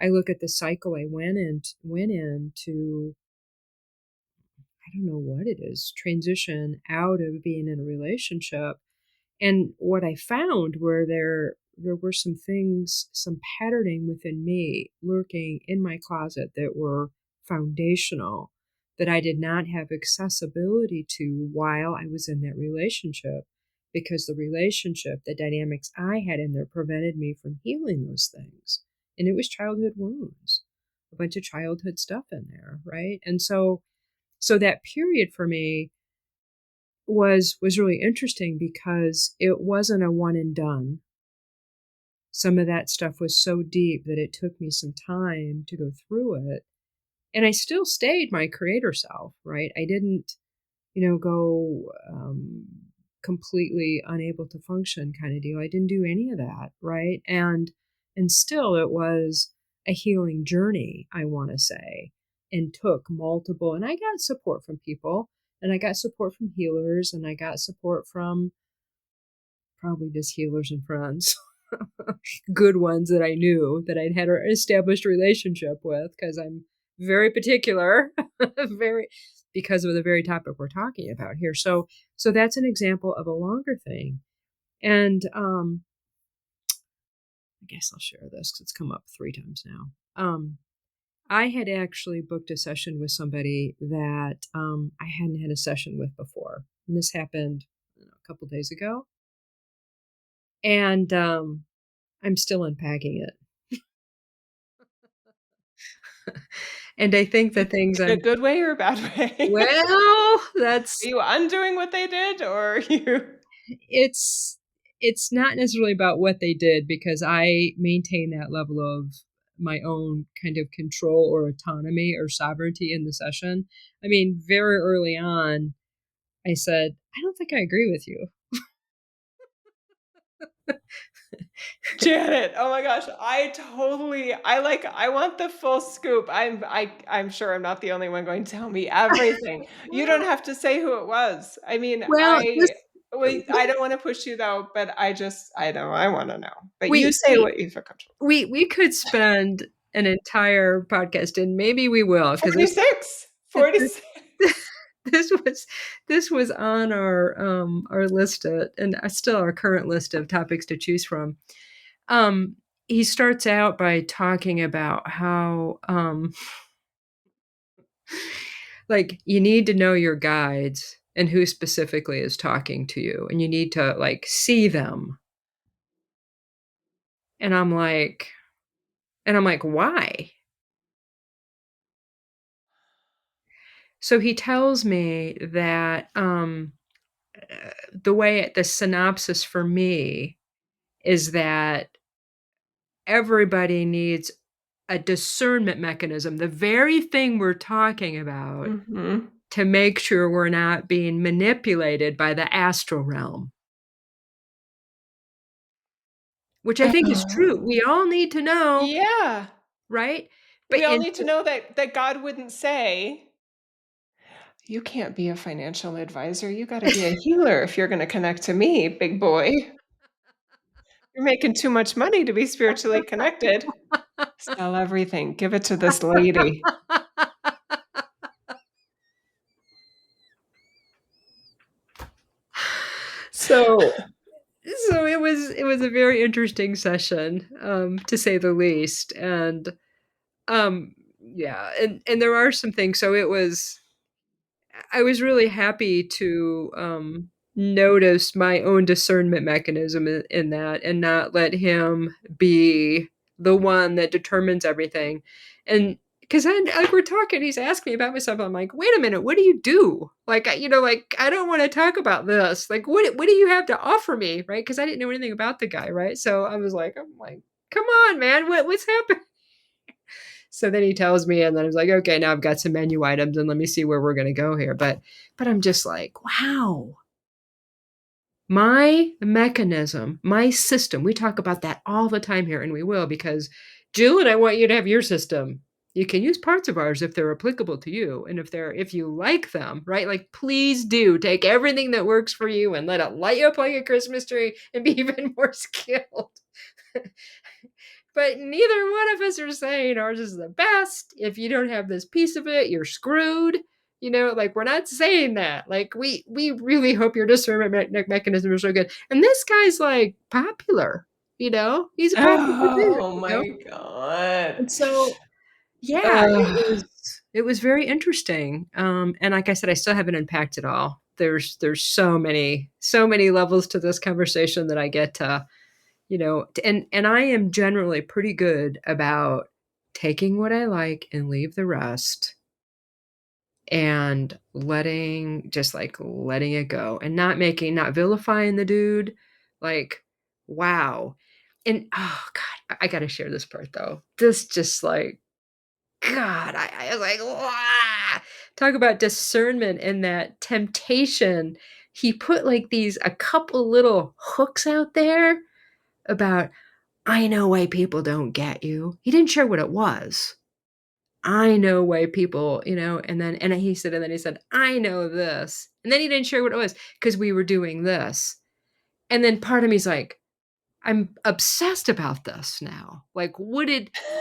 I look at the cycle I went in to, I don't know what it is, transition out of being in a relationship. And what I found were there there were some things, some patterning within me lurking in my closet that were foundational that I did not have accessibility to while I was in that relationship, because the relationship, the dynamics I had in there prevented me from healing those things. And it was childhood wounds, a bunch of childhood stuff in there, right? And so that period for me was really interesting because it wasn't a one and done. Some of that stuff was so deep that it took me some time to go through it. And I still stayed my creator self, right? I didn't, go completely unable to function kind of deal. I didn't do any of that, right? And still it was a healing journey, I want to say, and took multiple, and I got support from people, and I got support from healers, and I got support from probably just healers and friends. Good ones that I knew that I'd had an established relationship with, because I'm very particular, very, because of the very topic we're talking about here. So that's an example of a longer thing. And I guess I'll share this because it's come up 3 times now. I had actually booked a session with somebody that I hadn't had a session with before. And this happened a couple days ago. And I'm still unpacking it. And I think the things In a good way or a bad way? well, Are you undoing what they did, or are you it's it's not necessarily about what they did, because I maintain that level of my own kind of control or autonomy or sovereignty in the session. I mean, very early on, I said, I don't think I agree with you. Janet? Oh my gosh, I want the full scoop. I'm sure I'm not the only one going to tell me everything. You don't have to say who it was. I mean, Well, this, I don't want to push you though, but I know I want to know. But you we say we what you feel comfortable. we could spend an entire podcast, and maybe we will, because 46. this 46. this was this was on our list, and still our current list of topics to choose from. He starts out by talking about how like, you need to know your guides and who specifically is talking to you, and you need to like see them. And I'm like, why? So he tells me that the synopsis for me is that everybody needs a discernment mechanism, the very thing we're talking about, Mhm. to make sure we're not being manipulated by the astral realm, which I think is true. Oh. We all need to know, Yeah. right? But We all and need to know that God wouldn't say, "You can't be a financial advisor. You gotta be a healer if you're gonna connect to me, big boy. You're making too much money to be spiritually connected. Sell everything. Give it to this lady." so so it was a very interesting session, to say the least. And yeah, and there are some things. So I was really happy to notice my own discernment mechanism in that, and not let him be the one that determines everything. And because like we're talking, he's asking me about myself. I'm like, wait a minute, what do you do? Like, like I don't want to talk about this. Like, what do you have to offer me, right? Because I didn't know anything about the guy, right? So I'm like, come on, man, what's happening? So then he tells me, and then I was like, okay, now I've got some menu items, and let me see where we're going to go here. But I'm just like, wow, my mechanism, my system. We talk about that all the time here, and we will, because Jill and I want you to have your system. You can use parts of ours if they're applicable to you, and if you like them, right? Like, please do take everything that works for you and let it light you up like a Christmas tree and be even more skilled. But neither one of us are saying ours is the best. If you don't have this piece of it, you're screwed. Like, we're not saying that. Like, we really hope your discernment mechanism is so good. And this guy's like popular. He's a practical Oh dude. my God. And so, yeah, Ugh. it was very interesting. And like I said, I still haven't unpacked it all. There's so many levels to this conversation that I get to, and I am generally pretty good about taking what I like and leave the rest and letting it go and not vilifying the dude. Like, wow. And oh God, I gotta share this part though. This just like God, I was like, "Wah!" Talk about discernment and that temptation. He put like a couple little hooks out there about, I know why people don't get you. He didn't share what it was. I know why people, and then he said, I know this. And then he didn't share what it was because we were doing this. And then part of me's like, I'm obsessed about this now. Like, and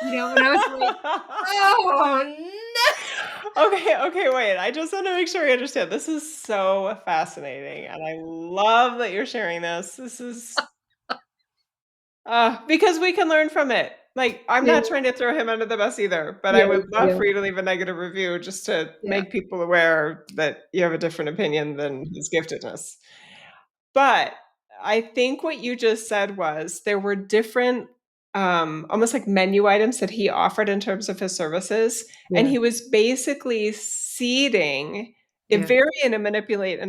I was like, oh Okay, wait. I just want to make sure I understand. This is so fascinating, and I love that you're sharing this. This is because we can learn from it. Like, I'm no. not trying to throw him under the bus either, but I Yeah, would love yeah, for you to leave a negative review just to yeah, make people aware that you have a different opinion than his giftedness. But I think what you just said was there were different, almost like menu items that he offered in terms of his services, and yeah, he was basically seeding it yeah, very in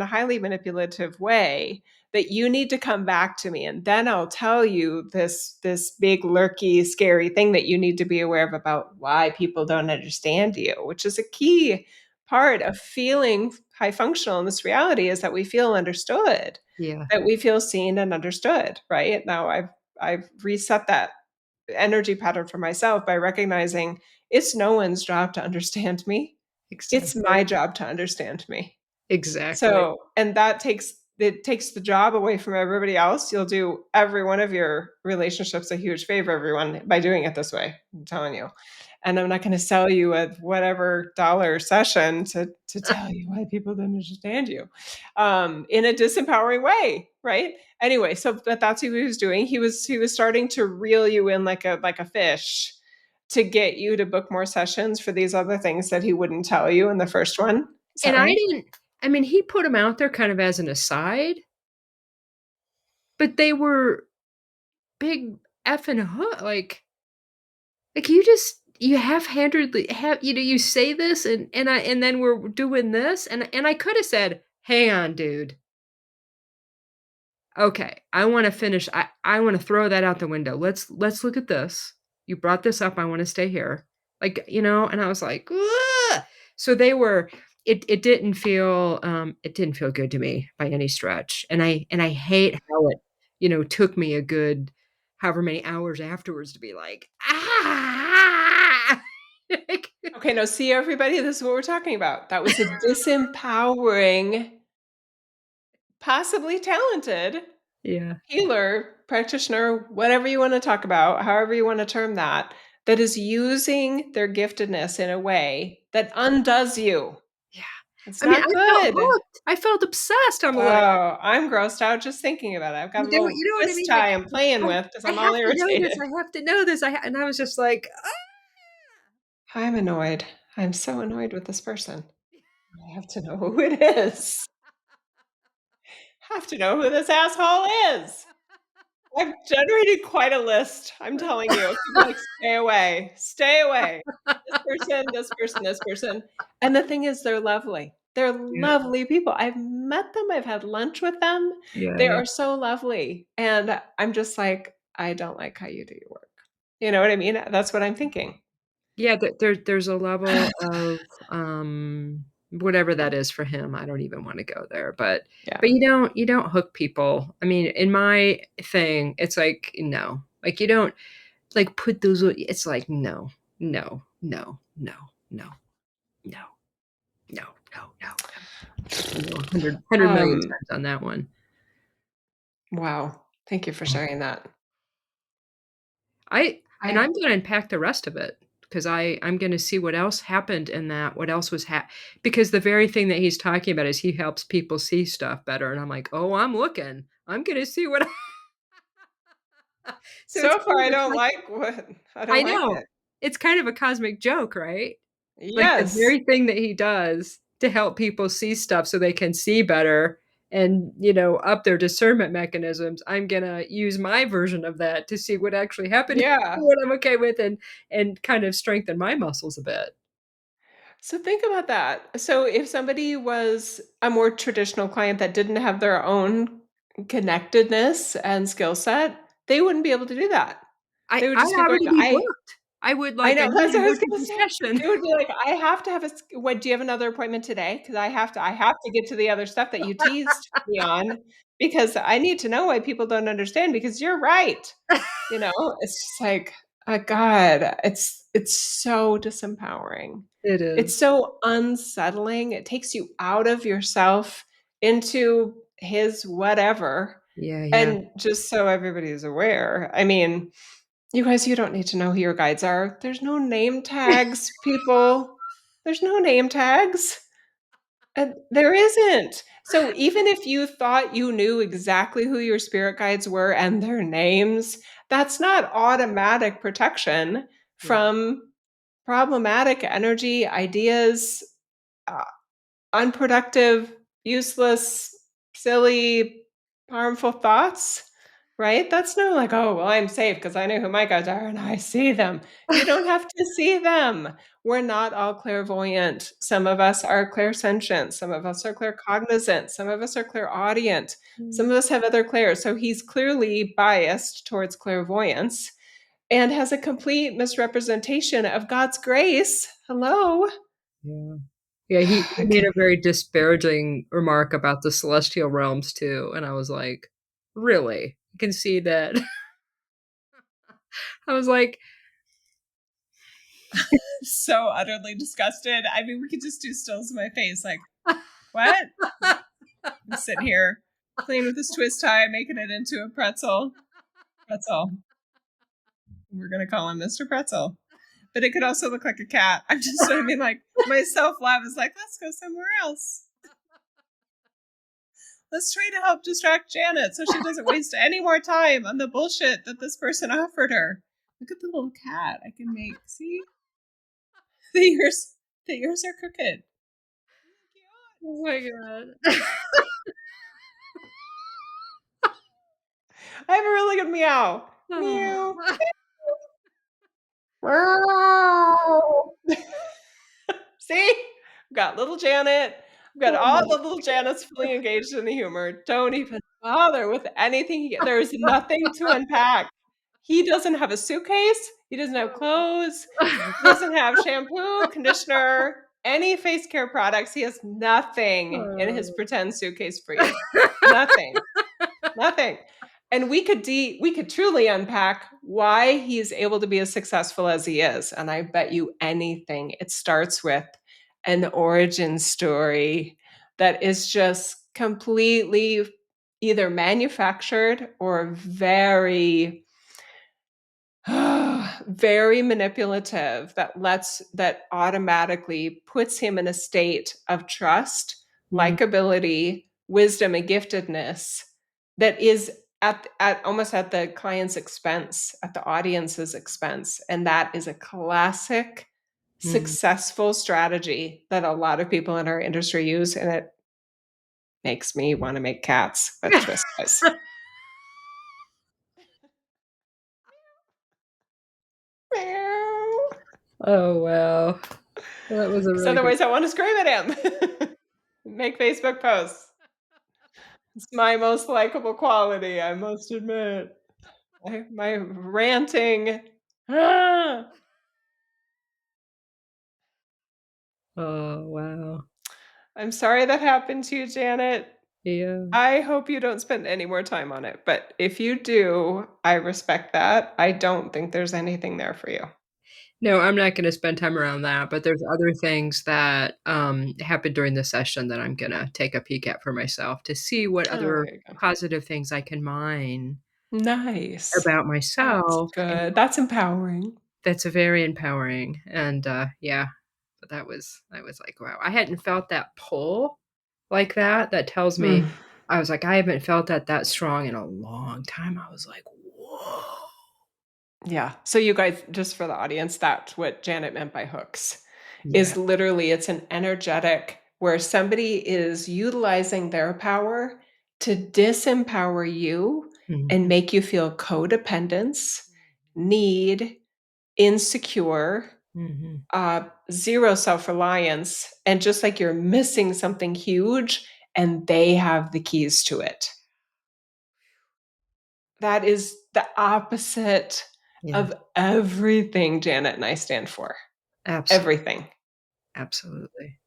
a highly manipulative way that you need to come back to me, and then I'll tell you this big lurky scary thing that you need to be aware of about why people don't understand you, which is a key part of feeling high functional in this reality is that we feel understood, yeah, that we feel seen and understood, right? Now I've reset that energy pattern for myself by recognizing it's no one's job to understand me. It's exactly, my job to understand me. exactly. So, and that takes the job away from everybody else. You'll do every one of your relationships a huge favor, everyone, by doing it this way. I'm telling you. And I'm not going to sell you a whatever dollar session to tell you why people don't understand you, in a disempowering way, right? Anyway, so that's what he was doing. He was starting to reel you in like a fish to get you to book more sessions for these other things that he wouldn't tell you in the first one. Is that And right? I mean, he put them out there kind of as an aside, but they were big effing hook. Like you half-handedly you say this and then we're doing this and I could have said, "Hang on, dude. Okay, I wanna finish I wanna throw that out the window. Let's look at this. You brought this up, I wanna stay here." And I was like, "Ugh." So they were it didn't feel good to me by any stretch, and I hate how it, took me a good however many hours afterwards to be like, "Ah!" Like Okay, now see everybody, this is what we're talking about. That was a disempowering, possibly talented Yeah, healer, practitioner, whatever you want to talk about, however you want to term that, that is using their giftedness in a way that undoes you. yeah. It's I mean, not I felt good. hooked. I felt obsessed. I'm like, Oh, I'm grossed out just thinking about it. I've got a little you know what I twist mean? Like, tie I'm playing with because I I'm all have to know this, irritated. I have to know this, and I was just like, "Ah!" I'm annoyed. I'm so annoyed with this person. I have to know who it is. Have to know who this asshole is. I've generated quite a list, I'm telling you. People like, "Stay away, stay away. This person, this person, this person." And the thing is they're lovely. They're Yeah, lovely people. I've met them, I've had lunch with them. They yeah. are so lovely. And I'm just like, "I don't like how you do your work." You know what I mean? That's what I'm thinking. Yeah, there's a level of, whatever that is for him, I don't even wanna go there, but Yeah. you don't hook people. I mean, in my thing, it's like, no. Like, you don't, like, put those it's like, no, no, no, no, no, no, no, no, no, no. 100,000,000 Um, times on that one. wow. Thank you for sharing that. I'm I gonna unpack the rest of it because I'm gonna see what else happened in that, what else was because the very thing that he's talking about is he helps people see stuff better, and I'm like, "Oh, I'm looking. I'm gonna see what" So it's So far, kind I of a don't cos like what I don't I like know. it. It's kind of a cosmic joke, right? Like, the Yes. very thing that he does to help people see stuff so they can see better and, up their discernment mechanisms, I'm gonna use my version of that to see what actually happened, Yeah. what I'm okay with, and kind of strengthen my muscles a bit. So think about that. So if somebody was a more traditional client that didn't have their own connectedness and skill set, they wouldn't be able to do that. They would I'd just be going, already be booked. I would I like, "I know, need that's an what I was gonna emergency say. session." They would be like, "I have to have a s what, do you have another appointment today? Because I have to get to the other stuff that you teased me on, because I need to know why people don't understand, because you're right." You know? It's just like, God, it's so disempowering. It It's is. so unsettling. It takes you out of yourself into his whatever, Yeah, yeah. and just so everybody is aware, I mean, you guys, you don't need to know who your guides are. There's no name tags, people. There's no name tags. And there isn't. So even if you thought you knew exactly who your spirit guides were and their names, that's not automatic protection Yeah. from problematic energy, ideas, uh, unproductive, useless, silly, harmful thoughts, right? That's no like, "Oh, well, I'm safe because I know who my guides are and I see them." You don't have to see them. We're not all clairvoyant. Some of us are clairsentient, some of us are claircognizant, some of us are clairaudient, some Mm. of us have other clairs. So he's clearly biased towards clairvoyance and has a complete misrepresentation of God's grace. Hello? Yeah. Yeah, he made Okay. a very disparaging remark about the celestial realms too, and I was like, "Really? You can see that." I was like, So utterly disgusted. I mean, we could just do stills of my face, like, what? I'm sitting here playing with this twist tie, making it into a pretzel. Pretzel. We're gonna call him Mr. Pretzel. But it could also look like a cat. I'm just, I mean, like, my self love is like, let's go somewhere else. Let's try to help distract Janet so she doesn't waste any more time on the bullshit that this person offered her. Look at the little cat I can make. See? The ears, the ears are crooked. "Oh my god." I have a really good meow. Meow. Oh. Meow. See? We've got little Janet. We've got all the little Janets fully engaged in the humor. Don't even bother with anything. There's nothing to unpack. He doesn't have a suitcase. He doesn't have clothes. He doesn't have shampoo, conditioner, any face care products. He has nothing in his Oh. pretend suitcase for you. Nothing. Nothing. And we could truly unpack why he's able to be as successful as he is. And I bet you anything it starts with an origin story that is just completely either manufactured or very very manipulative, that automatically puts him in a state of trust, Mm, likability, wisdom, and giftedness that is at almost at the client's expense, at the audience's expense. And that is a classic mm. successful strategy that a lot of people in our industry use, and it makes me want to make cats with twist ties. Meow. Oh, wow. That was a 'Cause really good otherwise I want to scream at him. Make Facebook posts. It's my most likable quality, I must admit. My ranting. Ah! Oh, wow. I'm sorry that happened to you, Janet. Yeah. I hope you don't spend any more time on it, but if you do, I respect that. I don't think there's anything there for you. No, I'm not gonna spend time around that, but there's other things that, happened during the session that I'm gonna take a peek at for myself to see what Oh, other there you go. positive things I can mine Nice. about That's myself, and good. That's empowering. that's very empowering, and, yeah, but I was like, "Wow." I hadn't felt that pull like that tells me Mm. I was like, "I haven't felt that strong in a long time." I was like, "Whoa." Yeah. So you guys, just for the audience, that's what Janet meant by hooks. Yeah. Is literally it's an energetic where somebody is utilizing their power to disempower you and Mhm. make you feel codependence, need, insecure, Mhm. zero self-reliance, and just like you're missing something huge and they have the keys to it. That is the opposite Yes. of everything Janet and I stand for. Absolutely. Everything. Absolutely.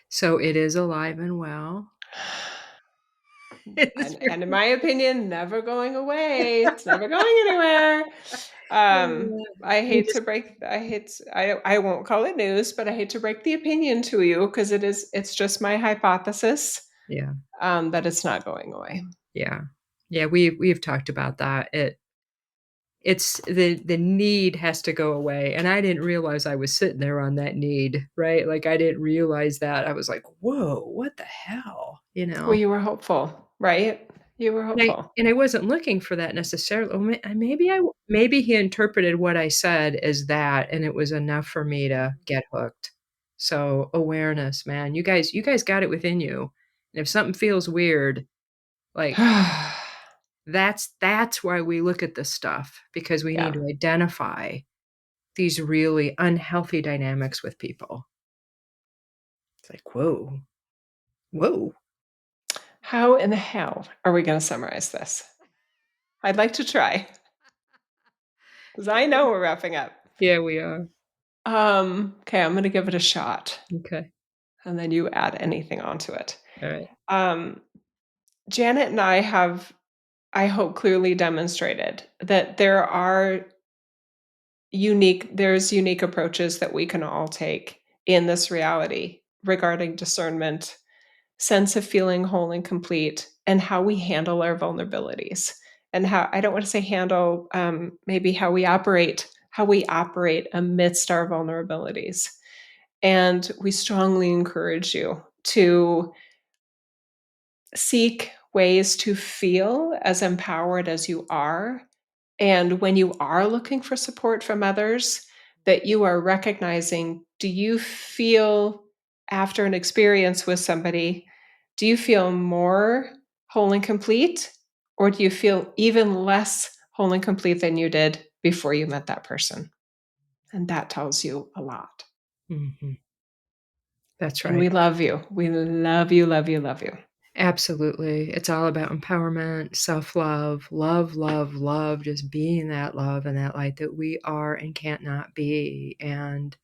So it is alive and well in this And in room. my opinion, never going away. It's never going anywhere. We just I won't call it news, but I hate to break the opinion to you because it's just my hypothesis yeah. that it's not going away. Yeah. Yeah, we've talked about that. It's the need has to go away, and I didn't realize I was sitting there on that need, right? Like, I didn't realize that. I was like, "Whoa, what the hell?" You Well, know? you were hopeful, right? You were hopeful. And I wasn't looking for that necessarily. Oh, maybe he interpreted what I said as that, and it was enough for me to get hooked. So, awareness, man. You guys got it within you. And if something feels weird, like, that's why we look at this stuff, because we need Yeah. to identify these really unhealthy dynamics with people. It's like, "Whoa, whoa." How in the hell are we going to summarize this? I'd like to try because I know we're wrapping up. Yeah, we are. Okay, I'm going to give it a shot, Okay. and then you add anything onto it. Alright. Um, Janet and I have, I hope, clearly demonstrated that there's unique approaches that we can all take in this reality regarding discernment, sense of feeling whole and complete, and how we handle our vulnerabilities. And how I don't want to say handle, maybe how we operate amidst our vulnerabilities. And we strongly encourage you to seek ways to feel as empowered as you are. And when you are looking for support from others, that you are recognizing, do you feel after an experience with somebody, do you feel more whole and complete? Or do you feel even less whole and complete than you did before you met that person? And that tells you a lot. Mhm. That's And right. we love you. We love you, love you, love you. Absolutely. It's all about empowerment, self-love, love, love, love, just being that love and that light that we are and can't not be. And,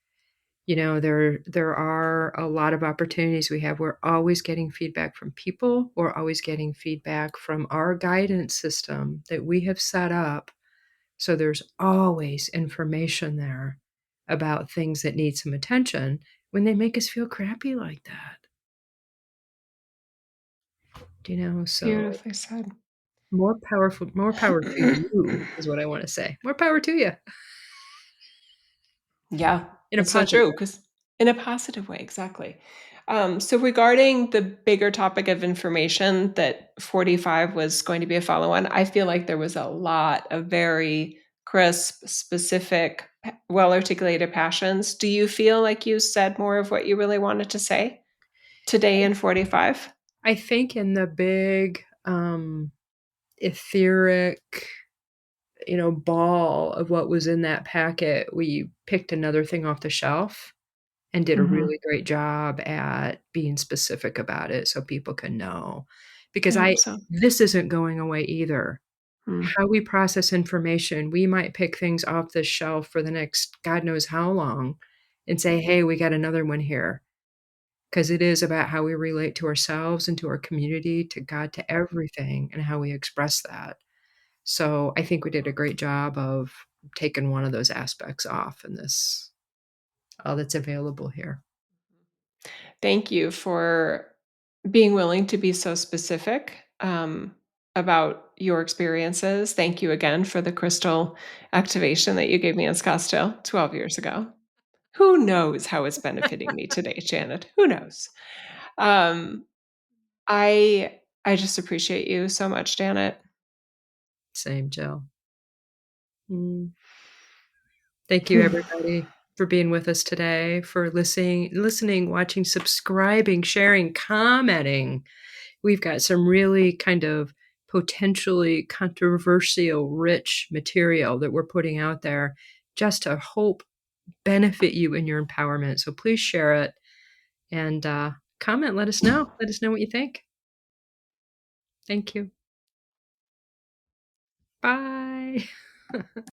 there are a lot of opportunities we have. We're always getting feedback from people. We're always getting feedback from our guidance system that we have set up. So there's always information there about things that need some attention when they make us feel crappy like that. So Beautifully said. more power to you is what I wanna say. More power to you Yeah, in a it's so positive true way. because in a positive way, exactly. So regarding the bigger topic of information that 45 was going to be a follow-on, I feel like there was a lot of very crisp, specific, well-articulated passions. Do you feel like you said more of what you really wanted to say today in 45? I think in the big, etheric, ball of what was in that packet, we picked another thing off the shelf and did a Mhm. really great job at being specific about it so people can know. I Because hope I so. this isn't going away either. Mm. How we process information, we might pick things off the shelf for the next God knows how long and say, "Hey, we got another one here." Because it is about how we relate to ourselves and to our community, to God, to everything, and how we express that. So, I think we did a great job of taking one of those aspects off in this all that's available here. Thank you for being willing to be so specific about your experiences. Thank you again for the crystal activation that you gave me in Scottsdale 12 years ago. Who knows how it's benefiting me today, Janet? Who knows? Um, I just appreciate you so much, Janet. Same, Jill. Mm. Thank you, everybody, for being with us today, for listening, watching, subscribing, sharing, commenting. We've got some really kind of potentially controversial, rich material that we're putting out there just to hope benefit you in your empowerment. So please share it and comment. Let us know. Let us know what you think. Thank you. Bye.